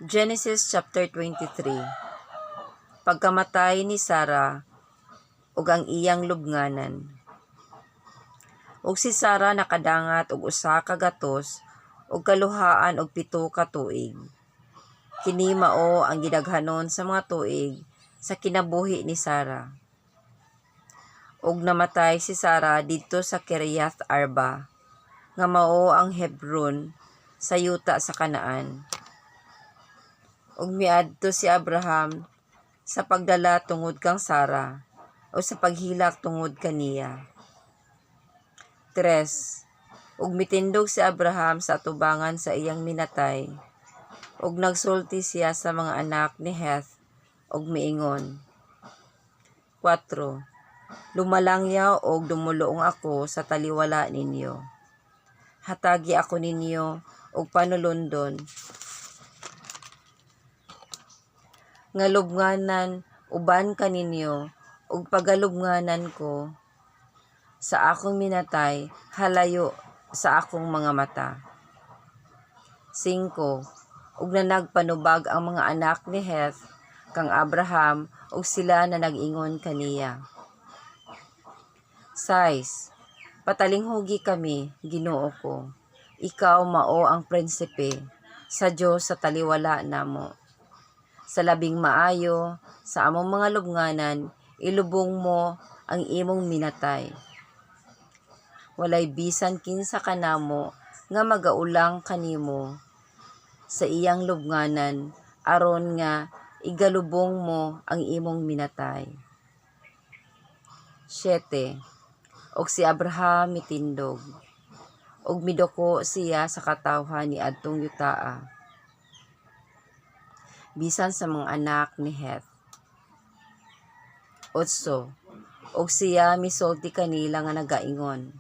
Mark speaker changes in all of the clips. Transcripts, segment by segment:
Speaker 1: Genesis chapter 23. Pagkamatay ni Sarah ug ang iyang lubnganan. Ug si Sarah nakadangat og usa ka gatos ug kaluhaan og 7 ka tuig. Kini mao ang gidaghanon sa mga tuig sa kinabuhi ni Sarah. Ug namatay si Sarah didto sa Kiriath Arba, nga mao ang Hebron sa yuta sa Kanaan. Ug miadto si Abraham sa pagdala tungod kang Sarah o sa paghilak tungod kaniya. 3. Ug mitindog si Abraham sa atubangan sa iyang minatay, ug nagsulti siya sa mga anak ni Heth, ug miingon. 4. Lumalangyaw og dumulong ako sa taliwala ninyo. Hatagi ako ninyo og panulundon nga lubnganan uban kaninyo ug pagalubnganan ko sa akong minatay halayo sa akong mga mata. 5. Ug nanagpanubag ang mga anak ni Heth kang Abraham ug sila na nag-ingon kaniya. 6. Patalinghugi kami, Ginoo ko. Ikaw mao ang prinsipe sa Dios sa taliwala namo. Sa labing maayo sa among mga lubnganan, ilubong mo ang imong minatay. Walay bisan kinsa kanamo nga magaulang kanimo sa iyang lubnganan aron nga igalubong mo ang imong minatay. 7. Og si Abraham mitindog, og midoko siya sa katawhan ni adtong yutaa, bisan sa mga anak ni Heth. 8. Og siya misulti kanila nga nagaingon,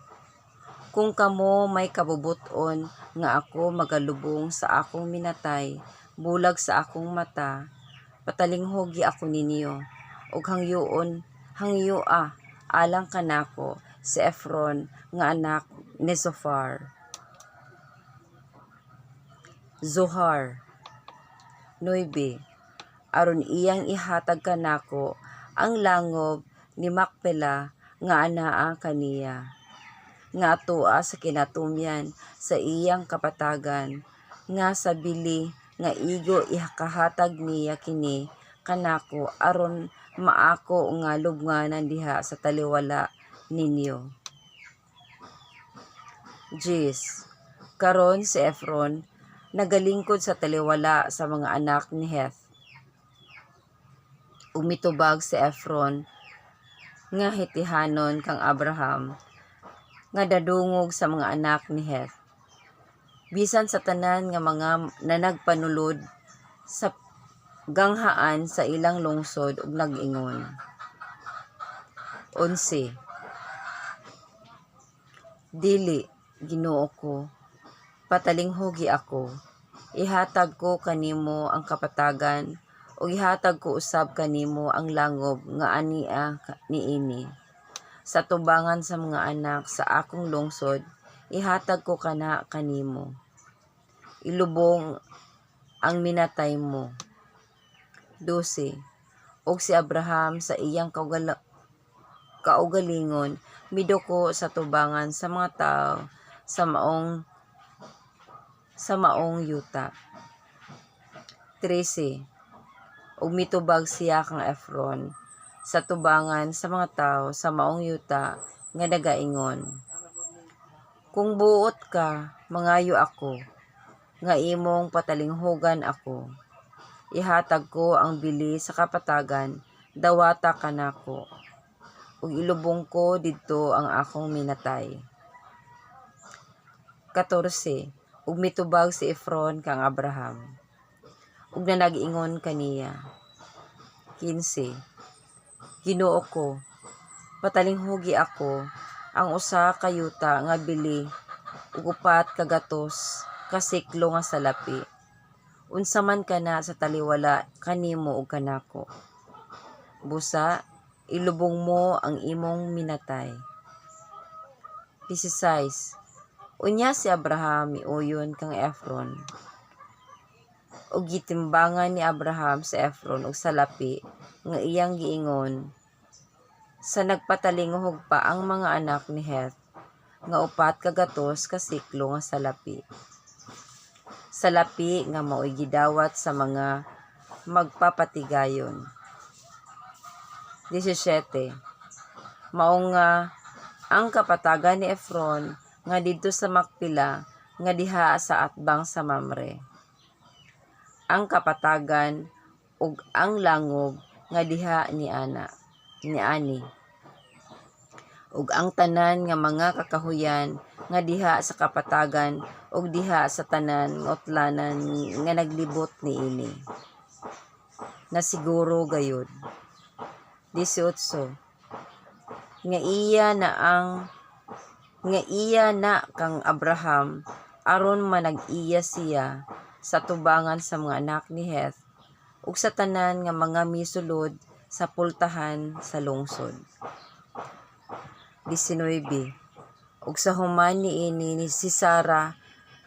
Speaker 1: kung kamo may kabubuton nga ako magalubong sa akong minatay, bulag sa akong mata, patalinghogi ako ninyo, og hangyua alang kanako si Ephron nga anak ni Zohar. 9. Aron iyang ihatag kanako ang langob ni Makpela nga anaa kaniya, nga atoa sa kinatumyan sa iyang kapatagan, nga sa bili nga igo ikahatag niya kini kanako aron maako nga lubnganan diha sa taliwala ninyo. 10. Karon si Ephron nagalingkod sa taliwala sa mga anak ni Heth. Ug mitubag si Ephron nga Hetihanon kang Abraham nga dadungog sa mga anak ni Heth, bisan sa tanan nga mga nanagpanulod sa ganghaan sa ilang lungsod ug nag-ingon. 11. Dili, Ginoo ko, patalinghugi ako, ihatag ko kanimo ang kapatagan o ihatag ko usab kanimo ang langob nga ania niini. Sa tubangan sa mga anak sa akong lungsod, ihatag ko kanimo. Ilubong ang minatay mo. 12. Og si Abraham sa iyang kaugalingon midoko sa tubangan sa mga tao sa maong yuta. 13. Ug mitubag siya kang Ephron sa tubangan sa mga tao sa maong yuta nga nagaingon, kung buot ka, mangayo ako, nga imong patalinghugan ako. Ihatag ko ang bili sa kapatagan, dawata kanako, ug ilubong ko didto ang akong minatay. 14. Ug mitubag si Ephron kang Abraham, ug nag-ingon kaniya. 15. Ginoo ko, patalinghugi ako ang usa ka yuta nga bili ug 4 ka gatos ka siklo nga salapi. Unsa man kana sa taliwala kanimo ug kanako. Busa, ilubong mo ang imong minatay. 16. Unya si Abraham miuyon kang Ephron, ug gitimbangan ni Abraham sa Efron ug sa lapi nga iyang giingon sa nagpatalinghuhog pa ang mga anak ni Heth nga 400 ka siklo nga salapi. Salapi nga mao'y gidawat sa mga magpapatigayon. 17. Mao nga ang kapatagan ni Efron nga didto sa Makpela nga diha sa atbang sa Mamre. Ang kapatagan ug ang langob nga diha ni Ani. Ug ang tanan nga mga kakahuyan nga diha sa kapatagan ug diha sa tanan nga utlanan nga naglibot niini. Nasiguro gayud. 18. Nga iya na kang Abraham aron manag-iya siya sa tubangan sa mga anak ni Heth ug sa tanan nga mga misulod sa pultahan sa lungsod. 19. Ug sa human niini ni si Sara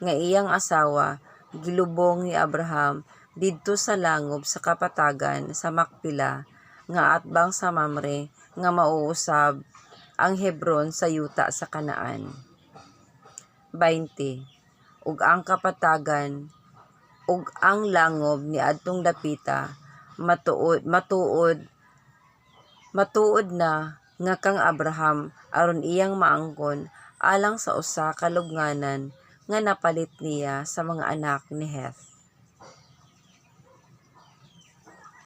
Speaker 1: nga iyang asawa gilubong ni Abraham didto sa langob sa kapatagan sa Makpela nga atbang sa Mamre nga mauusab ang Hebron sa yuta sa Kanaan. 20. Ug ang kapatagan ug ang langob ni adtong dapita matuod na nga kang Abraham aron iyang maangkon alang sa usa ka lubnganan nga napalit niya sa mga anak ni Heth.